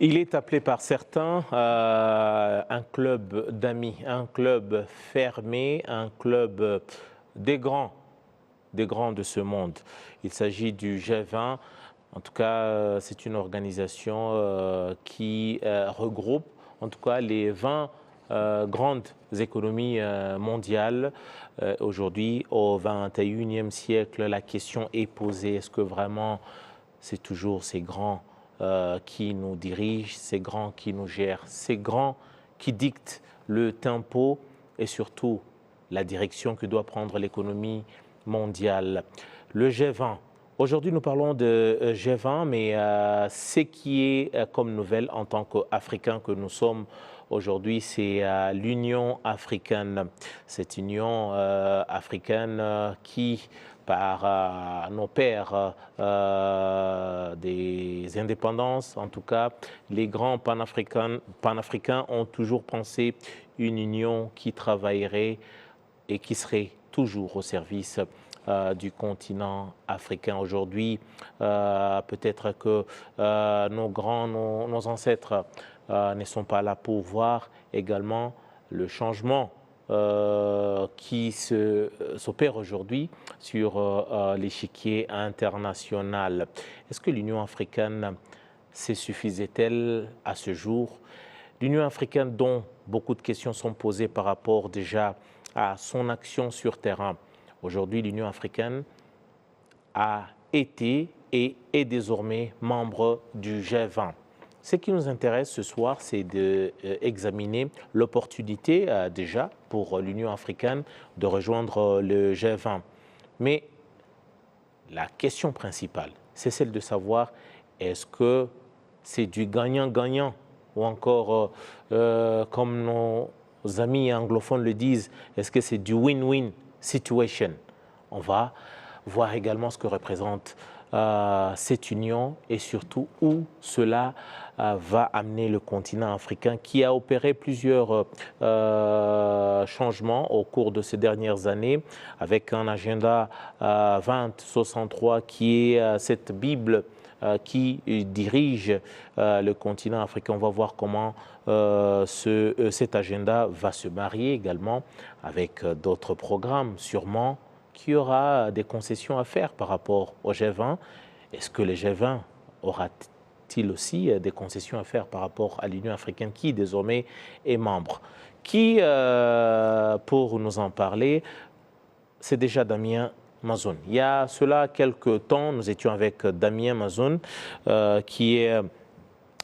Il est appelé par certains un club d'amis, un club fermé, un club des grands de ce monde. Il s'agit du G20. En tout cas, c'est une organisation qui regroupe en tout cas les 20 grandes économies mondiales. Aujourd'hui, au XXIe siècle, la question est posée, est-ce que vraiment c'est toujours ces grands qui nous dirigent, ces grands qui nous gèrent, ces grands qui dictent le tempo et surtout la direction que doit prendre l'économie mondiale. Le G20. Aujourd'hui, nous parlons de G20, mais ce qui est comme nouvelle en tant qu'Africains que nous sommes aujourd'hui, c'est l'Union africaine. Cette Union africaine qui, par nos pères des indépendances, en tout cas, les grands panafricains ont toujours pensé une union qui travaillerait et qui serait toujours au service du continent africain. Aujourd'hui, peut-être que nos ancêtres ne sont pas là pour voir également le changement qui s'opère aujourd'hui sur l'échiquier international. Est-ce que l'Union africaine se suffisait-elle à ce jour? L'Union africaine dont beaucoup de questions sont posées par rapport déjà à son action sur terrain. Aujourd'hui, l'Union africaine a été et est désormais membre du G20. Ce qui nous intéresse ce soir, c'est d'examiner l'opportunité déjà pour l'Union africaine de rejoindre le G20. Mais la question principale, c'est celle de savoir est-ce que c'est du gagnant-gagnant ou encore, comme nos amis anglophones le disent, est-ce que c'est du win-win situation? On va voir également ce que représente cette union et surtout où cela va amener le continent africain qui a opéré plusieurs changements au cours de ces dernières années avec un agenda 2063 qui est cette Bible qui dirige le continent africain. On va voir comment cet agenda va se marier également avec d'autres programmes, sûrement qu'il y aura des concessions à faire par rapport au G20. Est-ce que le G20 aura-t-il aussi des concessions à faire par rapport à l'Union africaine qui désormais est membre? Qui, pour nous en parler, c'est déjà Damien Mazoune. Il y a cela quelques temps, nous étions avec Damien Mazoune, qui est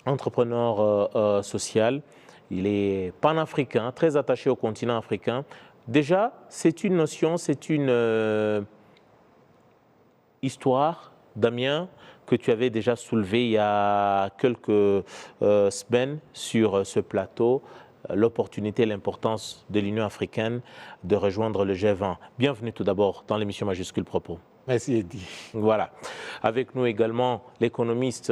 entrepreneur social. Il est panafricain, très attaché au continent africain. Déjà, c'est une notion, c'est une histoire, Damien, que tu avais déjà soulevée il y a quelques semaines sur ce plateau, l'opportunité et l'importance de l'Union africaine de rejoindre le G20. Bienvenue tout d'abord dans l'émission Majuscule Propos. Merci Eddy. Voilà. Avec nous également l'économiste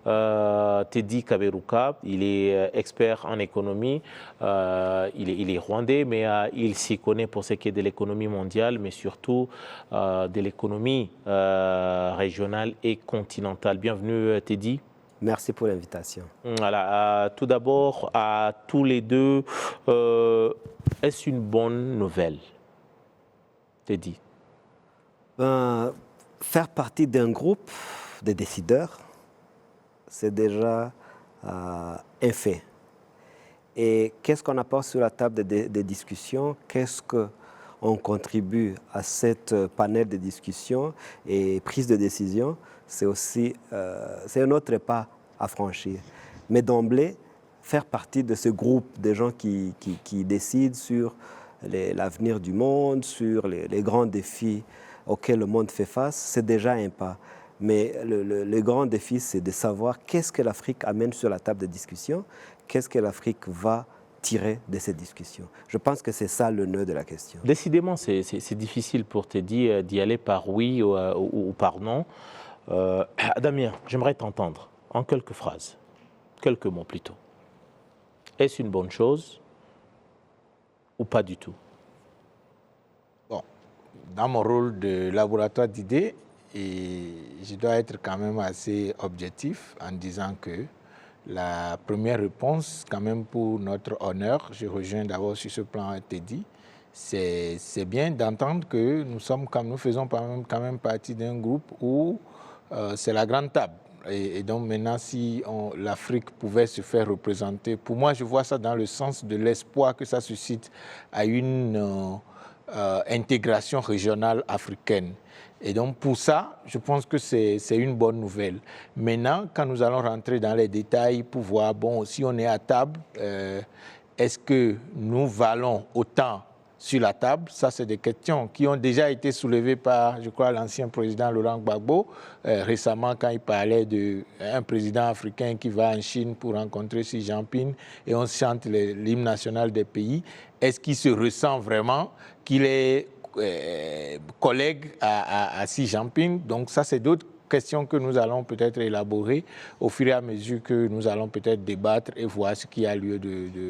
Teddy Kaberuka. Il est expert en économie. Il est rwandais, mais il s'y connaît pour ce qui est de l'économie mondiale, mais surtout de l'économie régionale et continentale. Bienvenue Teddy. Merci pour l'invitation. Voilà. Tout d'abord, à tous les deux, est-ce une bonne nouvelle, Teddy? Faire partie d'un groupe de décideurs, c'est déjà un fait. Et qu'est-ce qu'on apporte sur la table des discussions? Qu'est-ce qu'on contribue à cette panel de discussion et prise de décision? C'est aussi c'est un autre pas à franchir. Mais d'emblée, faire partie de ce groupe de gens qui décident sur l'avenir du monde, sur les grands défis auxquels le monde fait face, c'est déjà un pas. Mais le grand défi, c'est de savoir qu'est-ce que l'Afrique amène sur la table de discussion, qu'est-ce que l'Afrique va tirer de cette discussion. Je pense que c'est ça le nœud de la question. Décidément, c'est difficile pour Teddy d'y aller par oui ou par non. Damien, j'aimerais t'entendre en quelques phrases, quelques mots plutôt. Est-ce une bonne chose ou pas du tout? Dans mon rôle de laboratoire d'idées, je dois être quand même assez objectif en disant que La première réponse, quand même pour notre honneur, je rejoins d'abord sur ce plan Teddy, c'est bien d'entendre que nous faisons quand même partie d'un groupe où c'est la grande table. Et donc maintenant, si l'Afrique pouvait se faire représenter, pour moi, je vois ça dans le sens de l'espoir que ça suscite à une intégration régionale africaine. Et donc pour ça, je pense que c'est une bonne nouvelle. Maintenant, quand nous allons rentrer dans les détails pour voir, bon, si on est à table, est-ce que nous valons autant sur la table? Ça, c'est des questions qui ont déjà été soulevées par, je crois, l'ancien président Laurent Gbagbo, récemment quand il parlait d'un président africain qui va en Chine pour rencontrer Xi Jinping et on chante l'hymne national des pays. Est-ce qu'il se ressent vraiment qu'il est collègue à Xi Jinping? Donc ça, c'est d'autres questions que nous allons peut-être élaborer au fur et à mesure que nous allons peut-être débattre et voir ce qui a lieu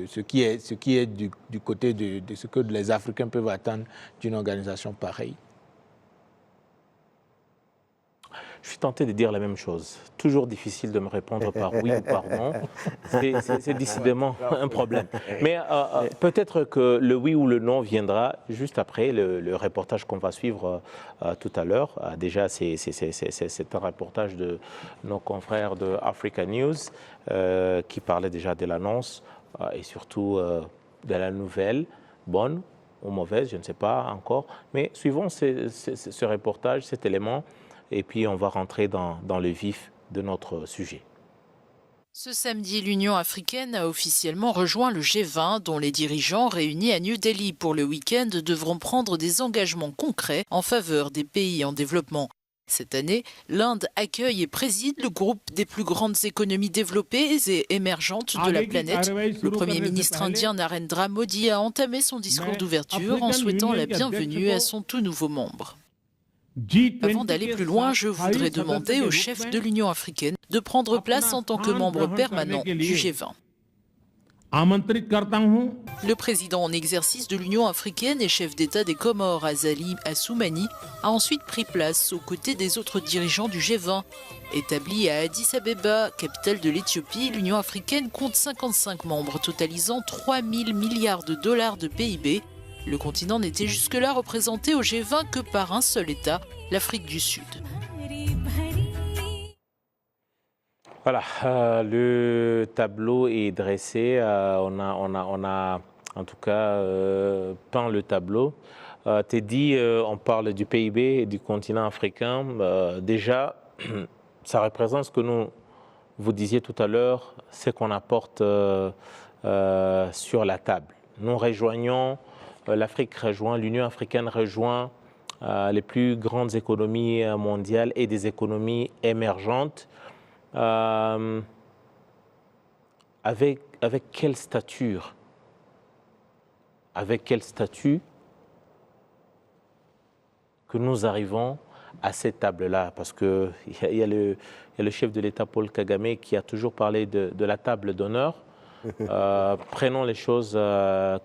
ce qui est du côté de ce que les Africains peuvent attendre d'une organisation pareille. Je suis tenté de dire la même chose. Toujours difficile de me répondre par oui ou par non. C'est décidément un problème. Mais peut-être que le oui ou le non viendra juste après le reportage qu'on va suivre tout à l'heure. Déjà, c'est un reportage de nos confrères de Africa News qui parlait déjà de l'annonce et surtout de la nouvelle, bonne ou mauvaise, je ne sais pas encore. Mais suivons ce reportage, cet élément, et puis on va rentrer dans le vif de notre sujet. Ce samedi, l'Union africaine a officiellement rejoint le G20, dont les dirigeants réunis à New Delhi pour le week-end devront prendre des engagements concrets en faveur des pays en développement. Cette année, l'Inde accueille et préside le groupe des plus grandes économies développées et émergentes de la planète. Le Premier ministre indien Narendra Modi a entamé son discours d'ouverture en souhaitant la bienvenue à son tout nouveau membre. Avant d'aller plus loin, je voudrais demander au chef de l'Union africaine de prendre place en tant que membre permanent du G20. Le président en exercice de l'Union africaine et chef d'État des Comores, Azali Assoumani, a ensuite pris place aux côtés des autres dirigeants du G20. Établie à Addis Abeba, capitale de l'Éthiopie, l'Union africaine compte 55 membres, totalisant 3 000 milliards de dollars de PIB. Le continent n'était jusque-là représenté au G20 que par un seul État, l'Afrique du Sud. Voilà, le tableau est dressé. On a en tout cas peint le tableau. Teddy, on parle du PIB et du continent africain. Déjà, ça représente ce que vous disiez tout à l'heure, ce qu'on apporte sur la table. Nous rejoignons, l'Afrique rejoint, l'Union africaine rejoint les plus grandes économies mondiales et des économies émergentes. Avec quelle stature? Avec quel statut que nous arrivons à cette table-là? Parce qu'il y a le chef de l'État, Paul Kagame, qui a toujours parlé de la table d'honneur. Prenons les choses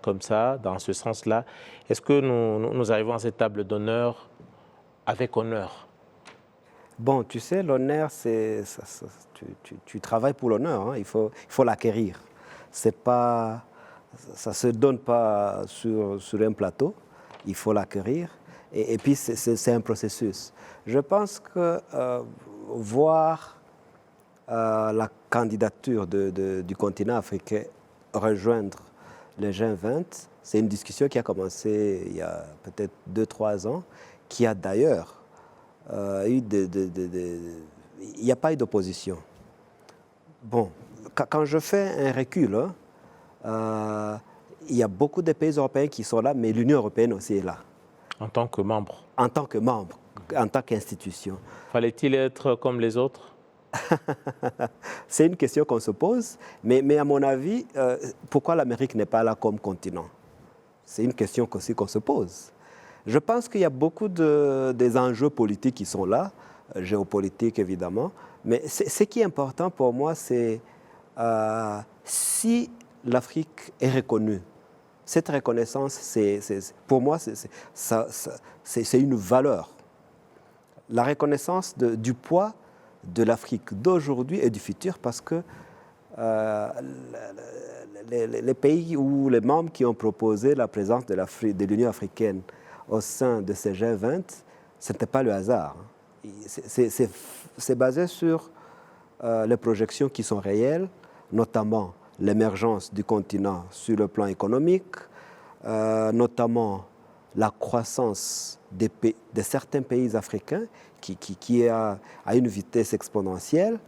comme ça, dans ce sens-là. Est-ce que nous arrivons à cette table d'honneur avec honneur? Bon, tu sais, l'honneur, tu travailles pour l'honneur, hein. Il faut l'acquérir. Ça ne se donne pas sur un plateau, il faut l'acquérir. Et puis, c'est un processus. Je pense que voir la candidature du continent africain rejoindre le G20, c'est une discussion qui a commencé il y a peut-être 2-3 ans, qui a d'ailleurs il n'y a pas eu d'opposition. Bon, quand je fais un recul, il y a beaucoup de pays européens qui sont là, mais l'Union européenne aussi est là. En tant que membre? En tant que membre, en tant qu'institution. Fallait-il être comme les autres? C'est une question qu'on se pose, mais à mon avis, pourquoi l'Amérique n'est pas là comme continent? C'est une question aussi qu'on se pose. Je pense qu'il y a beaucoup des enjeux politiques qui sont là, géopolitiques évidemment, mais ce qui est important pour moi, c'est si l'Afrique est reconnue, cette reconnaissance, pour moi, c'est une valeur. La reconnaissance du poids de l'Afrique d'aujourd'hui et du futur, parce que les pays ou les membres qui ont proposé la présence de l'Union africaine au sein de ces G20, ce n'était pas le hasard. C'est basé sur les projections qui sont réelles, notamment l'émergence du continent sur le plan économique, notamment la croissance de certains pays africains qui est à une vitesse exponentielle.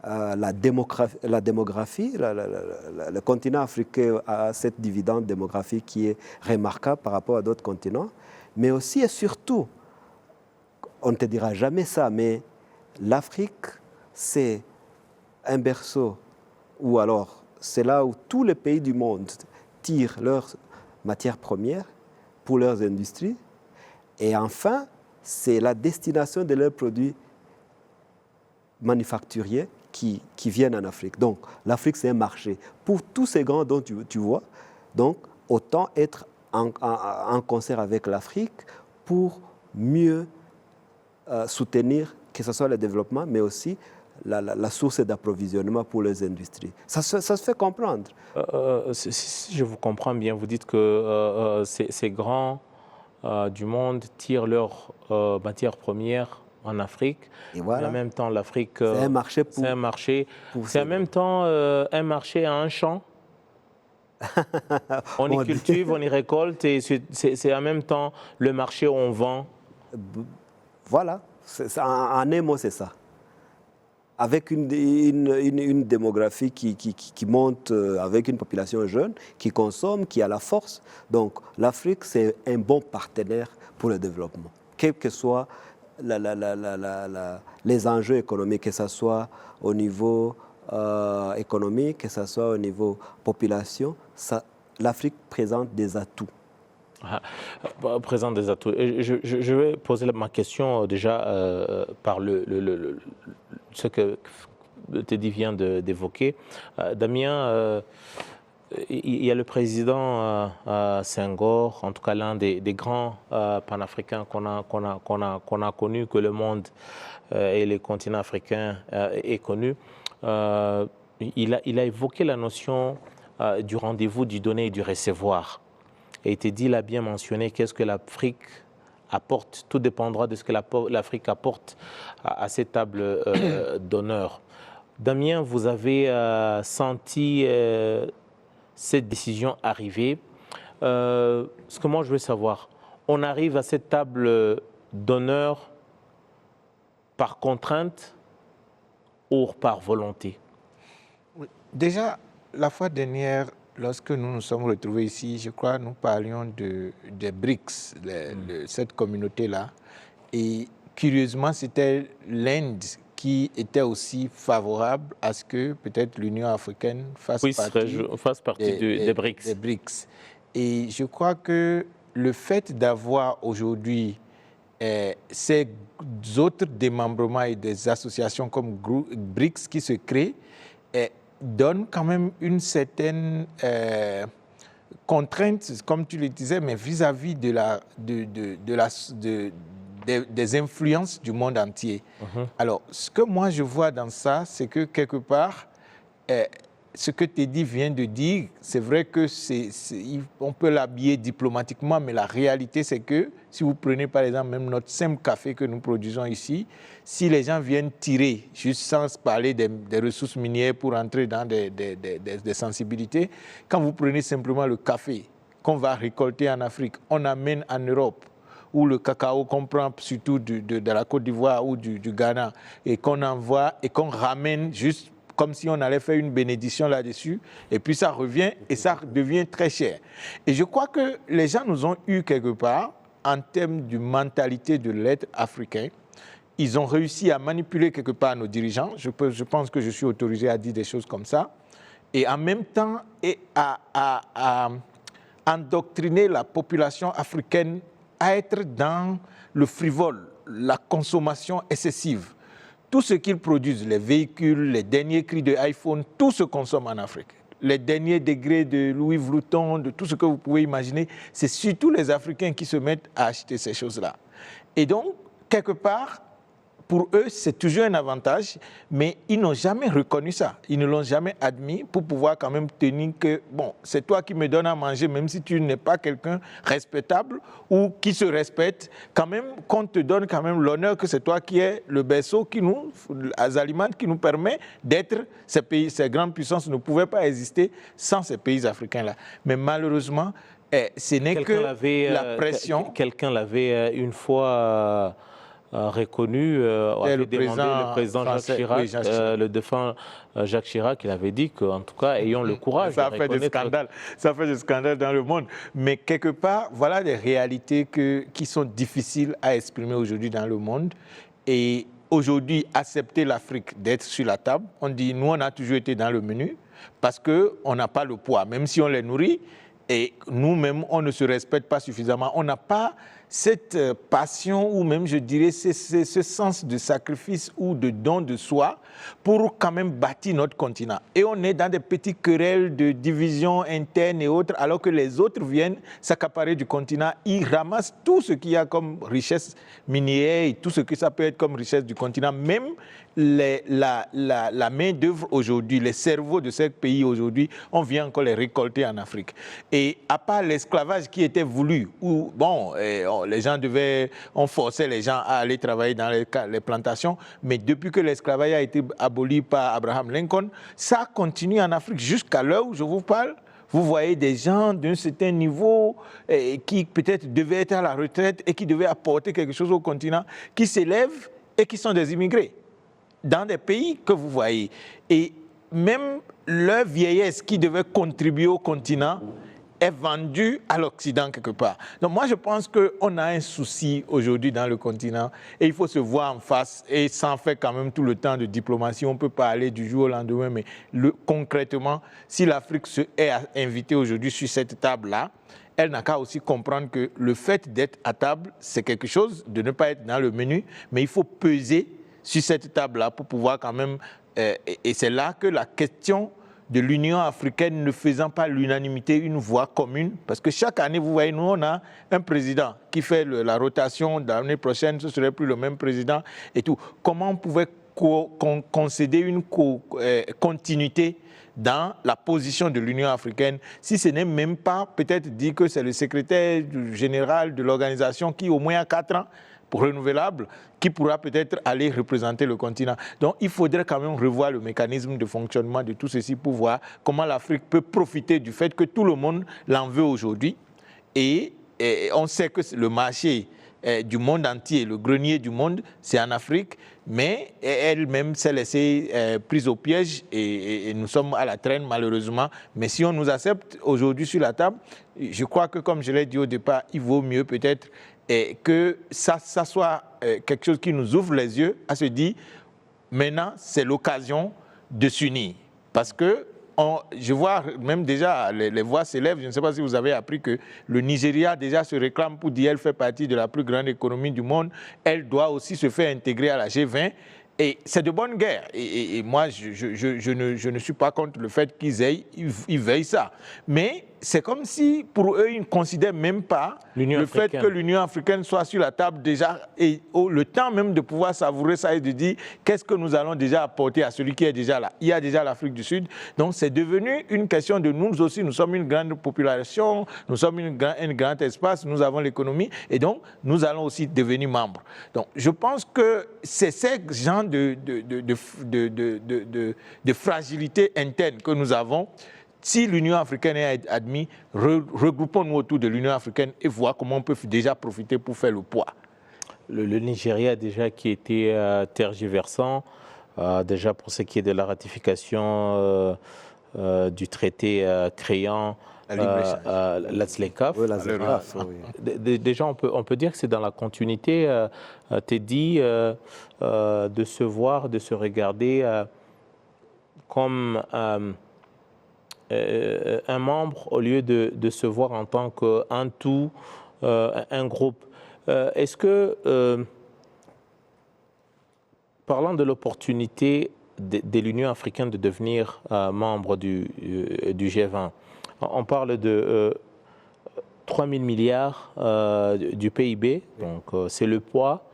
La démographie, le continent africain a cette dividende démographique qui est remarquable par rapport à d'autres continents, mais aussi et surtout, on ne te dira jamais ça, mais l'Afrique, c'est un berceau, ou alors c'est là où tous les pays du monde tirent leurs matières premières pour leurs industries, et enfin, c'est la destination de leurs produits manufacturiers qui viennent en Afrique. Donc, l'Afrique, c'est un marché. Pour tous ces grands dont tu vois, donc, autant être en concert avec l'Afrique pour mieux soutenir, que ce soit le développement, mais aussi la source d'approvisionnement pour les industries. Ça se fait comprendre. Si je vous comprends bien, vous dites que ces grands du monde tirent leurs matières premières en Afrique. Et voilà. En même temps, l'Afrique, c'est un marché. C'est un marché. C'est en même temps un marché à un champ. On y cultive, on y récolte, et c'est en même temps le marché où on vend. Voilà. En un mot, c'est ça. Avec une démographie qui monte, avec une population jeune, qui consomme, qui a la force. Donc, l'Afrique, c'est un bon partenaire pour le développement. Quels que soient les enjeux économiques, que ce soit au niveau économique, que ce soit au niveau population, l'Afrique présente des atouts. Présente des atouts. Je vais poser ma question déjà par ce que Teddy vient d'évoquer. Damien, il y a le président Senghor, en tout cas l'un des grands panafricains qu'on a connu, que le monde et les continents africains aient connu. Il a évoqué la notion du rendez-vous, du donner et du recevoir. Et Teddy l'a bien mentionné, qu'est-ce que l'Afrique apporte. Tout dépendra de ce que l'Afrique apporte à cette table d'honneur. Damien, vous avez senti cette décision arriver. Ce que moi je veux savoir, on arrive à cette table d'honneur par contrainte ou par volonté? Oui. Déjà, la fois dernière, lorsque nous nous sommes retrouvés ici, je crois que nous parlions des BRICS, cette communauté-là. Et curieusement, c'était l'Inde qui était aussi favorable à ce que peut-être l'Union africaine fasse partie des BRICS. Des BRICS. Et je crois que le fait d'avoir aujourd'hui ces autres démembrements et des associations comme BRICS qui se créent donne quand même une certaine contrainte, comme tu le disais, mais vis-à-vis des influences du monde entier. Alors, ce que moi je vois dans ça, c'est que quelque part, ce que Teddy vient de dire, c'est vrai que on peut l'habiller diplomatiquement, mais la réalité, c'est que si vous prenez par exemple même notre simple café que nous produisons ici, si les gens viennent tirer, juste sans parler des ressources minières pour entrer dans des sensibilités, quand vous prenez simplement le café qu'on va récolter en Afrique, on amène en Europe, ou le cacao qu'on prend surtout de la Côte d'Ivoire ou du Ghana, et qu'on envoie et qu'on ramène juste comme si on allait faire une bénédiction là-dessus, et puis ça revient et ça devient très cher. Et je crois que les gens nous ont eu quelque part, en termes de mentalité de l'être africain, ils ont réussi à manipuler quelque part nos dirigeants, je pense que je suis autorisé à dire des choses comme ça, et en même temps et à endoctriner la population africaine à être dans le frivole, la consommation excessive. Tout ce qu'ils produisent, les véhicules, les derniers cris de iPhone, tout se consomme en Afrique. Les derniers degrés de Louis Vuitton, de tout ce que vous pouvez imaginer, c'est surtout les Africains qui se mettent à acheter ces choses-là. Et donc, quelque part, pour eux, c'est toujours un avantage, mais ils n'ont jamais reconnu ça. Ils ne l'ont jamais admis pour pouvoir quand même tenir que, bon, c'est toi qui me donnes à manger, même si tu n'es pas quelqu'un respectable ou qui se respecte, quand même, qu'on te donne quand même l'honneur que c'est toi qui es le berceau qui nous alimente, qui nous permet d'être ces pays. Ces grandes puissances ne pouvaient pas exister sans ces pays africains-là. Mais malheureusement, ce n'est que la pression. Quelqu'un l'avait une fois reconnu, avait le demandé le président français, Jacques Chirac, oui, Jacques Chirac. le défunt Jacques Chirac, il avait dit qu'en tout cas, ayons le courage ça de fait des reconnaître... scandales, ça fait des scandales dans le monde. Mais quelque part, voilà des réalités qui sont difficiles à exprimer aujourd'hui dans le monde. Et aujourd'hui, accepter l'Afrique d'être sur la table, on dit, nous, on a toujours été dans le menu parce qu'on n'a pas le poids, même si on les nourrit. Et nous-mêmes, on ne se respecte pas suffisamment. On n'a pas cette passion ou même, je dirais, ce sens de sacrifice ou de don de soi pour quand même bâtir notre continent. Et on est dans des petites querelles de division interne et autres, alors que les autres viennent s'accaparer du continent. Ils ramassent tout ce qu'il y a comme richesse minière et tout ce que ça peut être comme richesse du continent. Même la main-d'œuvre aujourd'hui, les cerveaux de ces pays aujourd'hui, on vient encore les récolter en Afrique. Et à part l'esclavage qui était voulu, où bon, les gens on forçait les gens à aller travailler dans les plantations, mais depuis que l'esclavage a été aboli par Abraham Lincoln, ça continue en Afrique jusqu'à l'heure où je vous parle. Vous voyez des gens d'un certain niveau qui peut-être devaient être à la retraite et qui devaient apporter quelque chose au continent, qui s'élèvent et qui sont des immigrés dans des pays que vous voyez. Et même leur vieillesse qui devait contribuer au continent est vendue à l'Occident quelque part. Donc moi, je pense qu'on a un souci aujourd'hui dans le continent et il faut se voir en face et sans faire quand même tout le temps de diplomatie. On peut pas aller du jour au lendemain, mais concrètement, si l'Afrique est invitée aujourd'hui sur cette table-là, elle n'a qu'à aussi comprendre que le fait d'être à table, c'est quelque chose, de ne pas être dans le menu, mais il faut peser sur cette table-là pour pouvoir quand même... et c'est là que la question de l'Union africaine ne faisant pas l'unanimité, une voix commune, parce que chaque année, vous voyez, nous, on a un président qui fait la rotation, l'année prochaine, ce ne serait plus le même président et tout. Comment on pouvait concéder une continuité dans la position de l'Union africaine, si ce n'est même pas peut-être dit que c'est le secrétaire général de l'organisation qui, au moins à 4 ans, renouvelable, qui pourra peut-être aller représenter le continent. Donc, il faudrait quand même revoir le mécanisme de fonctionnement de tout ceci pour voir comment l'Afrique peut profiter du fait que tout le monde l'en veut aujourd'hui. Et on sait que le marché du monde entier, le grenier du monde, c'est en Afrique, mais elle-même s'est laissée prise au piège et nous sommes à la traîne malheureusement. Mais si on nous accepte aujourd'hui sur la table, je crois que, comme je l'ai dit au départ, il vaut mieux peut-être que ça soit quelque chose qui nous ouvre les yeux à se dire, maintenant, c'est l'occasion de s'unir. Parce que je vois même déjà les voix s'élèvent. Je ne sais pas si vous avez appris que le Nigeria déjà se réclame pour dire qu'elle fait partie de la plus grande économie du monde. Elle doit aussi se faire intégrer à la G20. Et c'est de bonne guerre. Et moi, je ne suis pas contre le fait qu'ils veillent ça. Mais c'est comme si, pour eux, ils ne considèrent même pas le fait que l'Union africaine soit sur la table déjà, et le temps même de pouvoir savourer ça et de dire qu'est-ce que nous allons déjà apporter à celui qui est déjà là. Il y a déjà l'Afrique du Sud. Donc, c'est devenu une question de nous aussi. Nous sommes une grande population, nous sommes un grand espace, nous avons l'économie, et donc, nous allons aussi devenir membres. Donc, je pense que c'est ce genre de fragilité interne que nous avons. Si l'Union africaine est admise, regroupons-nous autour de l'Union africaine et voir comment on peut déjà profiter pour faire le poids. Le Nigeria déjà qui était tergiversant, déjà pour ce qui est de la ratification du traité créant la ZLECAf. Oui, la ZLECAF, oui. Déjà, on peut dire que c'est dans la continuité, Teddy, de se voir, de se regarder comme un membre au lieu de se voir en tant qu'un tout, un groupe. Est-ce que, parlant de l'opportunité de l'Union africaine de devenir membre du G20, on parle de 3 000 milliards du PIB, donc c'est le poids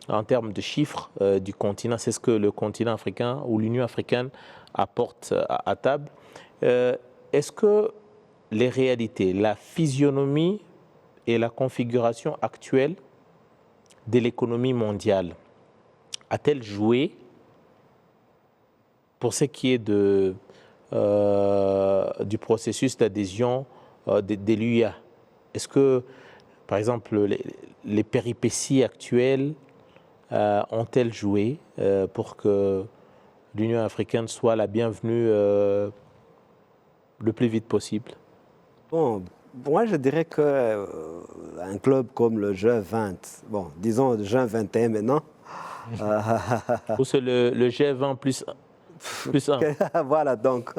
en termes de chiffres du continent. C'est ce que le continent africain ou l'Union africaine apporte à table. Est-ce que les réalités, la physionomie et la configuration actuelle de l'économie mondiale a-t-elle joué pour ce qui est du processus d'adhésion de l'UA? Est-ce que, par exemple, les péripéties actuelles ont-elles joué pour que l'Union africaine soit la bienvenue le plus vite possible? Bon, moi je dirais qu'un club comme le G20, bon, disons le G21 maintenant. Ou c'est le G20 plus 1. Voilà, donc,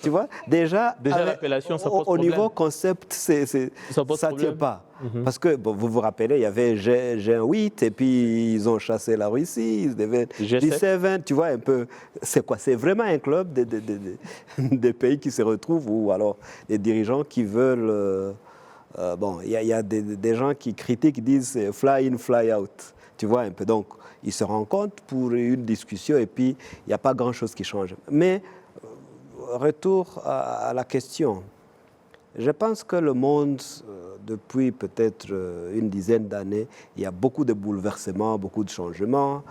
tu vois, déjà l'appellation, ça pose au problème. niveau concept, ça ne tient pas. Parce que, bon, vous vous rappelez, il y avait G8 et puis ils ont chassé la Russie, ils devaient G7, tu vois, un peu. C'est quoi? C'est vraiment un club des pays qui se retrouvent ou alors des dirigeants qui veulent. Bon, il y a des gens qui critiquent, qui disent fly in, fly out. Tu vois un peu. Donc, ils se rencontrent pour une discussion et puis il n'y a pas grand-chose qui change. Mais, retour à la question. Je pense que le monde, depuis peut-être une dizaine d'années, il y a beaucoup de bouleversements, beaucoup de changements.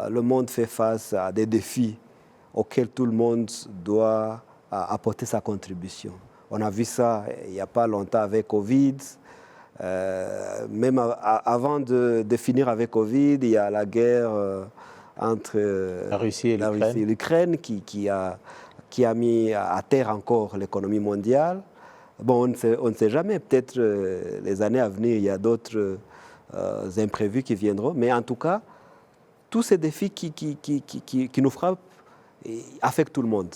Le monde fait face à des défis auxquels tout le monde doit apporter sa contribution. On a vu ça il n'y a pas longtemps avec Covid. Même avant de finir avec Covid, il y a la guerre entre la Russie et l'Ukraine qui a mis à terre encore l'économie mondiale. Bon, on ne sait jamais, peut-être les années à venir, il y a d'autres imprévus qui viendront, mais en tout cas, tous ces défis qui nous frappent affectent tout le monde.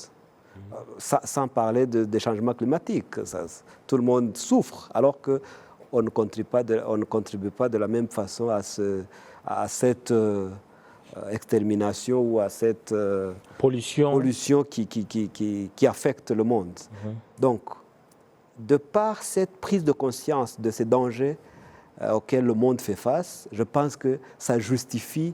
Sans parler des changements climatiques. Tout le monde souffre, alors que on ne contribue pas de la même façon à cette extermination ou à cette pollution qui affecte le monde. Donc, de par cette prise de conscience de ces dangers auxquels le monde fait face, je pense que ça justifie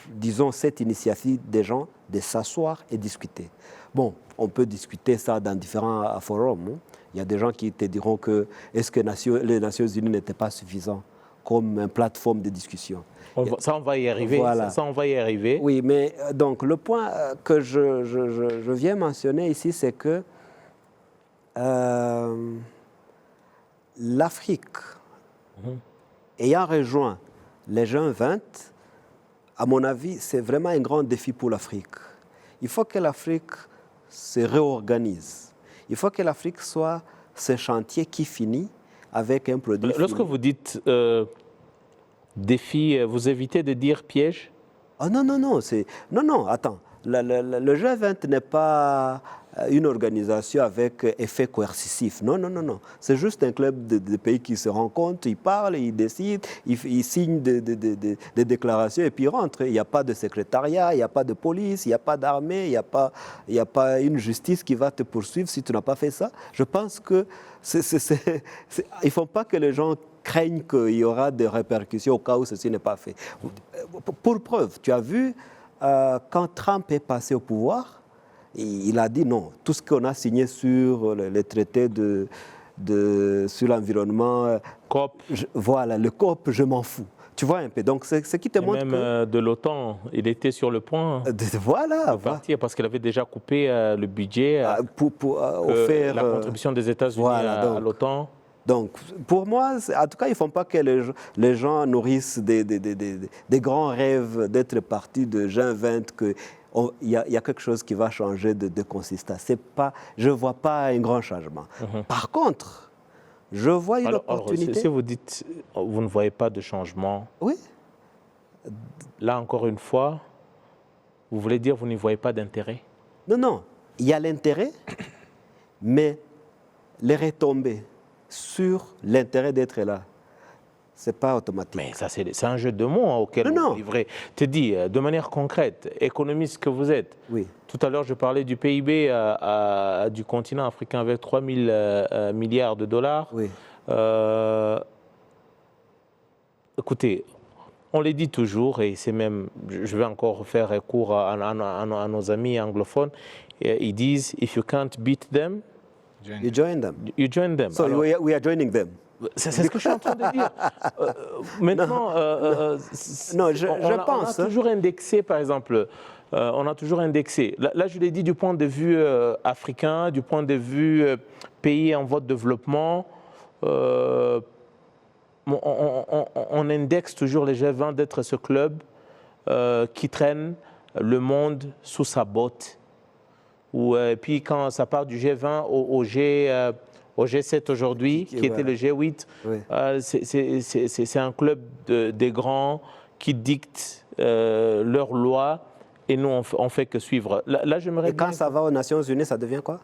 disons, cette initiative des gens de s'asseoir et discuter. Bon, on peut discuter ça dans différents forums. Il y a des gens qui te diront que est-ce que les Nations Unies n'étaient pas suffisants comme une plateforme de discussion. Ça, on va y arriver. Voilà. Ça, on va y arriver. Oui, mais donc le point que je viens mentionner ici, c'est que l'Afrique, ayant rejoint les G20, à mon avis, c'est vraiment un grand défi pour l'Afrique. Il faut que l'Afrique se réorganise. Il faut que l'Afrique soit ce chantier qui finit avec un produit Lorsque fini. vous dites défi, vous évitez de dire piège? Oh non, non, attends. Le G20 n'est pas une organisation avec effet coercitif. Non. C'est juste un club de pays qui se rencontrent, ils parlent, ils décident, ils signent des déclarations et puis ils rentrent. Il n'y a pas de secrétariat, il n'y a pas de police, il n'y a pas d'armée, il n'y a pas une justice qui va te poursuivre si tu n'as pas fait ça. Je pense que il ne faut pas que les gens craignent qu'il y aura des répercussions au cas où ceci n'est pas fait. Pour preuve, tu as vu, quand Trump est passé au pouvoir, il a dit non. Tout ce qu'on a signé sur les traités sur l'environnement, COP. Voilà, le COP, je m'en fous. Tu vois un peu. Donc, ce qui te Et montre même de l'OTAN, il était sur le point de partir parce qu'il avait déjà coupé le budget pour offrir la contribution des États-Unis à l'OTAN. Donc, pour moi, en tout cas, il ne faut pas que les gens nourrissent des grands rêves d'être partis de G20, qu'il y a quelque chose qui va changer de consistance. Je ne vois pas un grand changement. Par contre, je vois une opportunité. Si vous dites vous ne voyez pas de changement, oui. Là, encore une fois, vous voulez dire vous n'y voyez pas d'intérêt? Non. Il y a l'intérêt, mais les retombées sur l'intérêt d'être là, ce n'est pas automatique. Mais ça, c'est un jeu de mots auquel vous livrez. Tu dis, de manière concrète, économiste que vous êtes. Oui. Tout à l'heure, je parlais du PIB du continent africain avec 3 000 milliards de dollars. Oui. Écoutez, On le dit toujours, et c'est même, je vais encore faire recours à nos amis anglophones, ils disent, if you can't beat them, You join them. you join them. So Alors, we are joining them. c'est ce que je suis en train de dire. Maintenant, Non, je on pense. a toujours indexé, par exemple, on a toujours indexé. Là, je l'ai dit du point de vue africain, du point de vue pays en voie de développement. On indexe toujours les G20 d'être ce club qui traîne le monde sous sa botte. Et puis quand ça part du G20 au G7 aujourd'hui, qui était le G8, Oui. c'est un club des grands qui dictent leurs lois et nous, on fait que suivre. Là, j'aimerais Et quand bien- ça va aux Nations Unies, ça devient quoi?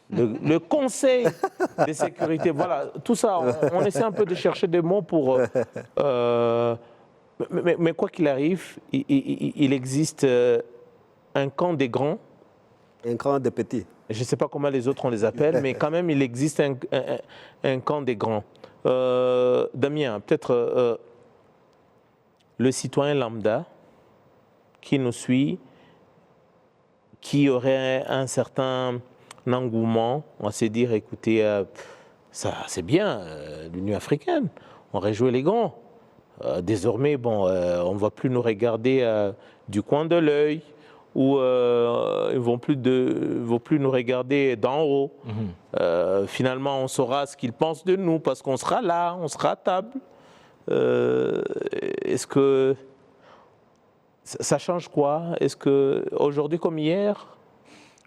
le Conseil de sécurité, voilà, tout ça, on essaie un peu de chercher des mots pour... mais quoi qu'il arrive, il existe un camp des grands. Un camp de petits. Je ne sais pas comment les autres on les appelle, mais quand même, il existe un camp des grands. Damien, peut-être le citoyen lambda qui nous suit, qui aurait un certain engouement, on va se dire, écoutez, ça c'est bien, l'Union africaine, on réjouit les grands. Désormais, bon, on ne va plus nous regarder du coin de l'œil, ou ils ne vont plus nous regarder d'en haut. Finalement, on saura ce qu'ils pensent de nous, parce qu'on sera là, on sera à table. Est-ce que ça change quoi? Est-ce qu'aujourd'hui comme hier?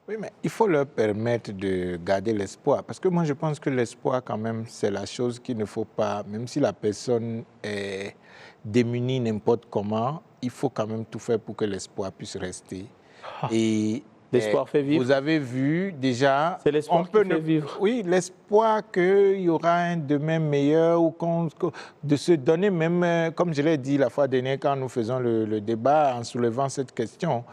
Oui, mais il faut leur permettre de garder l'espoir. Parce que moi, je pense que l'espoir, quand même, c'est la chose qu'il ne faut pas, même si la personne est démunie n'importe comment, il faut quand même tout faire pour que l'espoir puisse rester. Et l'espoir fait vivre. Vous avez vu déjà... C'est l'espoir qui fait vivre. Oui, l'espoir qu'il y aura un demain meilleur, ou de se donner même, comme je l'ai dit la fois dernière quand nous faisons le débat en soulevant cette question,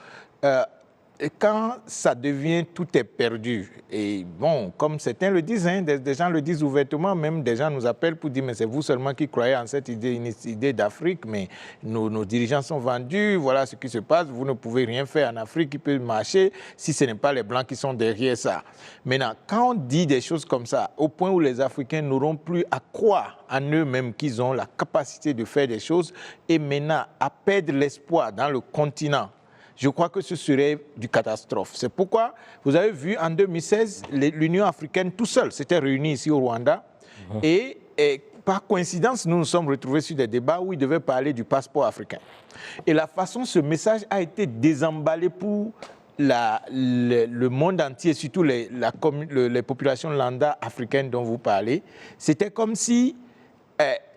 et quand ça devient tout est perdu, et bon, comme certains le disent, hein, des gens le disent ouvertement, même des gens nous appellent pour dire mais c'est vous seulement qui croyez en cette idée d'Afrique, mais nos dirigeants sont vendus, voilà ce qui se passe, vous ne pouvez rien faire en Afrique qui peut marcher si ce n'est pas les Blancs qui sont derrière ça. Maintenant, quand on dit des choses comme ça, au point où les Africains n'auront plus à croire en eux-mêmes qu'ils ont la capacité de faire des choses, et maintenant à perdre l'espoir dans le continent, je crois que ce serait du catastrophe. C'est pourquoi, vous avez vu, en 2016, l'Union africaine tout seul s'était réunie ici au Rwanda. Et par coïncidence, nous nous sommes retrouvés sur des débats où ils devaient parler du passeport africain. Et la façon, ce message a été désemballé pour le monde entier, surtout les populations lambda africaines dont vous parlez. C'était comme si...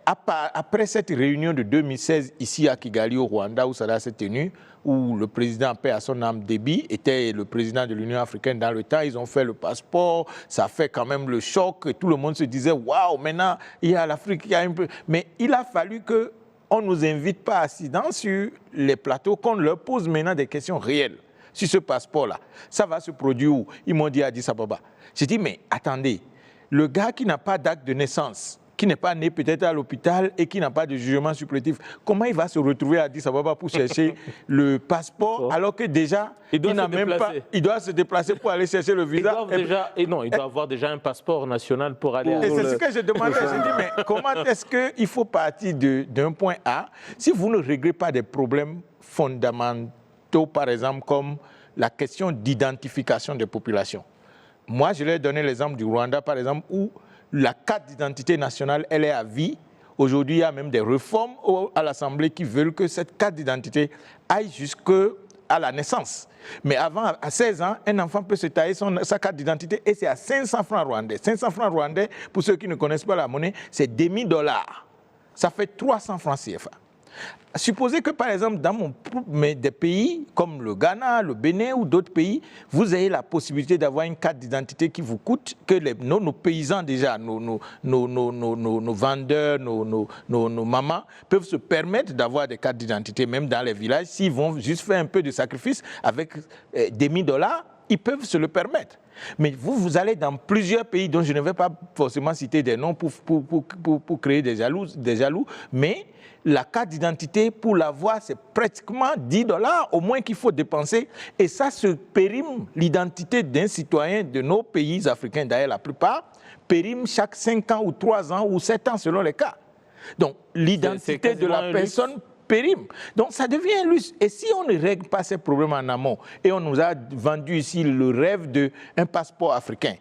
après cette réunion de 2016 ici à Kigali au Rwanda où ça s'est tenu, où le président, paix à son âme, Déby, était le président de l'Union africaine dans le temps, ils ont fait le passeport, ça fait quand même le choc, et tout le monde se disait waouh, maintenant il y a l'Afrique, il y a un peu. Mais il a fallu qu'on ne nous invite pas accident sur les plateaux, qu'on leur pose maintenant des questions réelles sur ce passeport-là. Ça va se produire où? Ils m'ont dit à Addis Ababa. J'ai dit mais attendez, le gars qui n'a pas d'acte de naissance, qui n'est pas né peut-être à l'hôpital et qui n'a pas de jugement supplétif, comment il va se retrouver à Addis Ababa pour chercher le passeport alors que déjà, il doit se déplacer pour aller chercher le visa. Il doit avoir déjà un passeport national pour aller à... Et c'est ce que je demandais. Je dis, mais comment est-ce qu'il faut partir d'un point A si vous ne réglez pas des problèmes fondamentaux, par exemple, comme la question d'identification des populations. Moi, je leur ai donné l'exemple du Rwanda, par exemple, où la carte d'identité nationale, elle est à vie. Aujourd'hui, il y a même des réformes à l'Assemblée qui veulent que cette carte d'identité aille jusqu'à la naissance. Mais avant, à 16 ans, un enfant peut se tailler sa carte d'identité et c'est à 500 francs rwandais. 500 francs rwandais, pour ceux qui ne connaissent pas la monnaie, c'est $1000. Ça fait 300 francs CFA. Supposez que, par exemple, dans des pays comme le Ghana, le Bénin ou d'autres pays, vous ayez la possibilité d'avoir une carte d'identité qui vous coûte, que nos paysans déjà, nos vendeurs, nos mamans peuvent se permettre d'avoir des cartes d'identité, même dans les villages, s'ils vont juste faire un peu de sacrifice avec $1000, ils peuvent se le permettre. Mais vous allez dans plusieurs pays dont je ne vais pas forcément citer des noms pour créer des jaloux, mais la carte d'identité, pour l'avoir, c'est pratiquement 10 $ au moins qu'il faut dépenser. Et ça se périme l'identité d'un citoyen de nos pays africains, d'ailleurs la plupart, périme chaque 5 ans ou 3 ans ou 7 ans selon les cas. Donc l'identité de la personne périme. Donc ça devient un luxe. Et si on ne règle pas ces problèmes en amont, et on nous a vendu ici le rêve d'un passeport africain,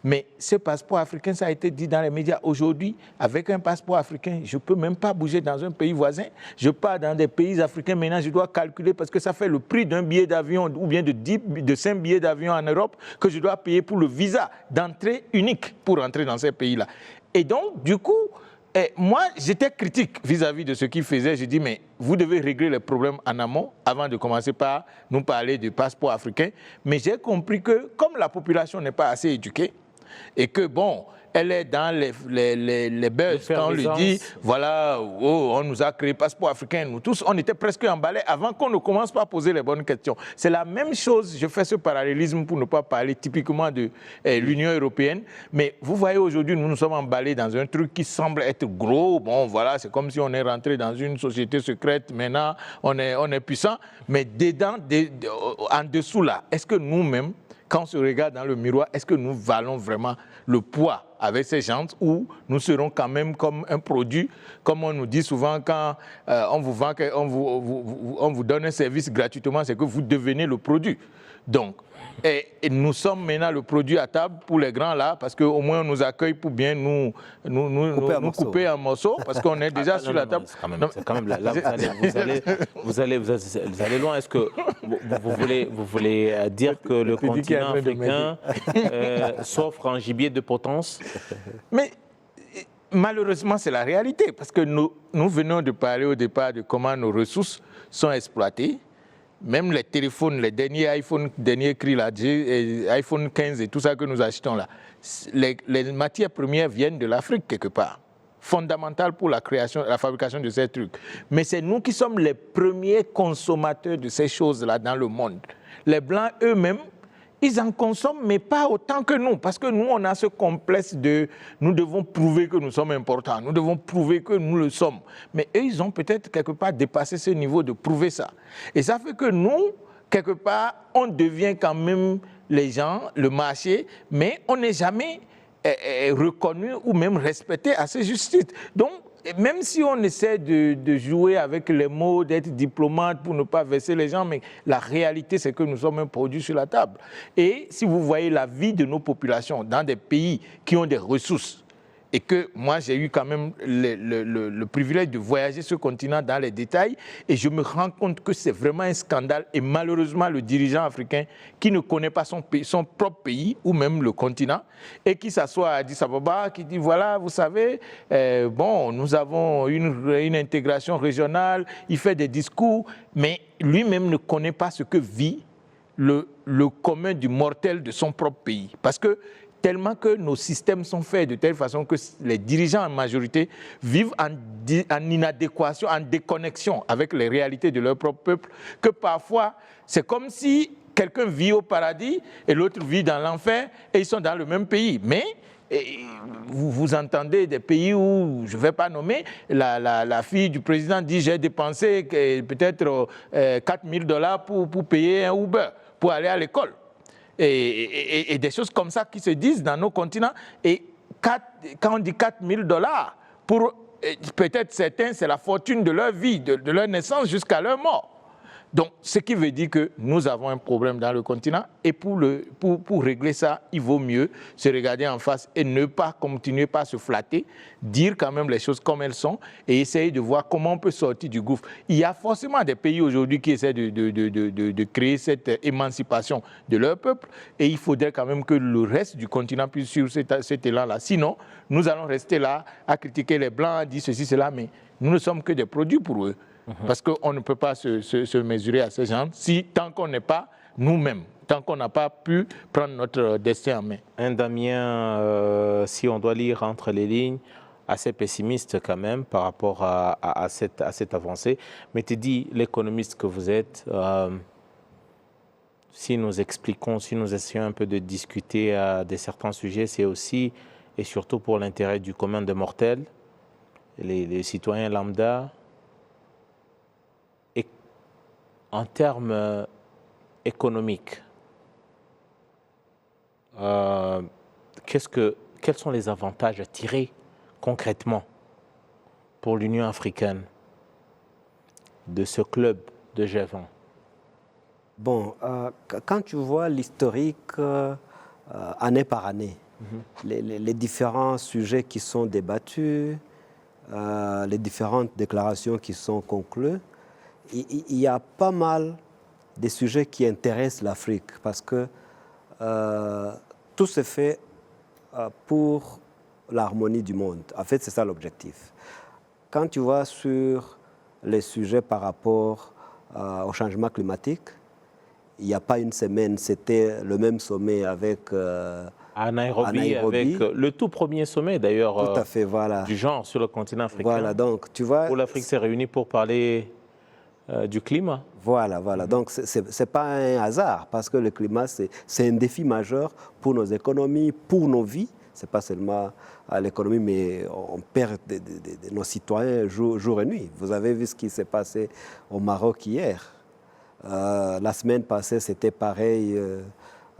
mais ce passeport africain, ça a été dit dans les médias aujourd'hui, avec un passeport africain, je ne peux même pas bouger dans un pays voisin. Je pars dans des pays africains, maintenant je dois calculer parce que ça fait le prix d'un billet d'avion ou bien de 5 billets d'avion en Europe que je dois payer pour le visa d'entrée unique pour entrer dans ces pays-là. Et donc, du coup, moi, j'étais critique vis-à-vis de ce qu'ils faisaient. Je dis, mais vous devez régler les problèmes en amont avant de commencer par nous parler du passeport africain. Mais j'ai compris que comme la population n'est pas assez éduquée, et que, bon, elle est dans les buzz quand on lui dit, voilà, oh, on nous a créé passeport africain, nous tous, on était presque emballés avant qu'on ne commence pas à poser les bonnes questions. C'est la même chose, je fais ce parallélisme pour ne pas parler typiquement de l'Union européenne, mais vous voyez aujourd'hui, nous nous sommes emballés dans un truc qui semble être gros, bon, voilà, c'est comme si on est rentré dans une société secrète, maintenant on est puissant, mais dedans, en dessous là, est-ce que nous-mêmes, quand on se regarde dans le miroir, est-ce que nous valons vraiment le poids avec ces gens ou nous serons quand même comme un produit, comme on nous dit souvent quand on vous vend, on vous donne un service gratuitement, c'est que vous devenez le produit. Donc, et nous sommes maintenant le produit à table pour les grands là, parce qu'au moins on nous accueille pour bien nous couper en morceaux, parce qu'on est déjà sur la table. C'est quand même là, vous allez loin. Est-ce que vous voulez dire que le continent africain s'offre un gibier de potence? Mais malheureusement, c'est la réalité, parce que nous venons de parler au départ de comment nos ressources sont exploitées. Même les téléphones, les derniers iPhone, dernier cri là, iPhone 15 et tout ça que nous achetons là, les matières premières viennent de l'Afrique quelque part, fondamentales pour la fabrication de ces trucs. Mais c'est nous qui sommes les premiers consommateurs de ces choses-là dans le monde. Les Blancs eux-mêmes, ils en consomment, mais pas autant que nous, parce que nous, on a ce complexe de nous devons prouver que nous sommes importants, nous devons prouver que nous le sommes. Mais eux, ils ont peut-être quelque part dépassé ce niveau de prouver ça. Et ça fait que nous, quelque part, on devient quand même les gens, le marché, mais on n'est jamais reconnu ou même respecté à sa justice. Donc, même si on essaie de jouer avec les mots, d'être diplomate pour ne pas verser les gens, mais la réalité, c'est que nous sommes un produit sur la table. Et si vous voyez la vie de nos populations dans des pays qui ont des ressources, et que moi, j'ai eu quand même le privilège de voyager ce continent dans les détails, et je me rends compte que c'est vraiment un scandale. Et malheureusement, le dirigeant africain qui ne connaît pas son propre pays, ou même le continent, et qui s'assoit à Addis Ababa, qui dit, voilà, vous savez, bon, nous avons une intégration régionale, il fait des discours, mais lui-même ne connaît pas ce que vit le commun du mortel de son propre pays. Parce que tellement que nos systèmes sont faits de telle façon que les dirigeants en majorité vivent en inadéquation, en déconnexion avec les réalités de leur propre peuple, que parfois c'est comme si quelqu'un vit au paradis et l'autre vit dans l'enfer et ils sont dans le même pays. Mais vous entendez des pays où, je ne vais pas nommer, la fille du président dit j'ai dépensé peut-être 4 000 $ pour payer un Uber, pour aller à l'école. Et des choses comme ça qui se disent dans nos continents. Et quand on dit 4 000 $, pour peut-être certains, c'est la fortune de leur vie, de leur naissance jusqu'à leur mort. Donc, ce qui veut dire que nous avons un problème dans le continent et pour régler ça, il vaut mieux se regarder en face et ne pas continuer par se flatter, dire quand même les choses comme elles sont et essayer de voir comment on peut sortir du gouffre. Il y a forcément des pays aujourd'hui qui essaient de créer cette émancipation de leur peuple et il faudrait quand même que le reste du continent puisse suivre cet élan-là. Sinon, nous allons rester là à critiquer les Blancs, à dire ceci, cela, mais nous ne sommes que des produits pour eux. Parce qu'on ne peut pas se mesurer à ces gens tant qu'on n'est pas nous-mêmes, tant qu'on n'a pas pu prendre notre destin en main. Un Damien, si on doit lire entre les lignes, assez pessimiste quand même par rapport à cette avancée. Mais tu dis, l'économiste que vous êtes, si nous expliquons, si nous essayons un peu de discuter de certains sujets, c'est aussi et surtout pour l'intérêt du commun des mortels, les citoyens lambda. Et en termes économiques, quels sont les avantages à tirer concrètement pour l'Union africaine de ce club de G20? Bon, quand tu vois l'historique année par année, les différents sujets qui sont débattus, les différentes déclarations qui sont conclues, il y a pas mal de sujets qui intéressent l'Afrique parce que tout se fait pour l'harmonie du monde. En fait, c'est ça l'objectif. Quand tu vois sur les sujets par rapport au changement climatique, il n'y a pas une semaine, c'était le même sommet avec... à Nairobi, avec le tout premier sommet d'ailleurs tout à fait, voilà. du genre sur le continent africain. Voilà, donc tu vois... Où l'Afrique s'est réunie pour parler du climat. Voilà, voilà. Donc ce n'est pas un hasard parce que le climat, c'est un défi majeur pour nos économies, pour nos vies. Ce n'est pas seulement à l'économie, mais on perd nos citoyens jour et nuit. Vous avez vu ce qui s'est passé au Maroc hier. La semaine passée, c'était pareil,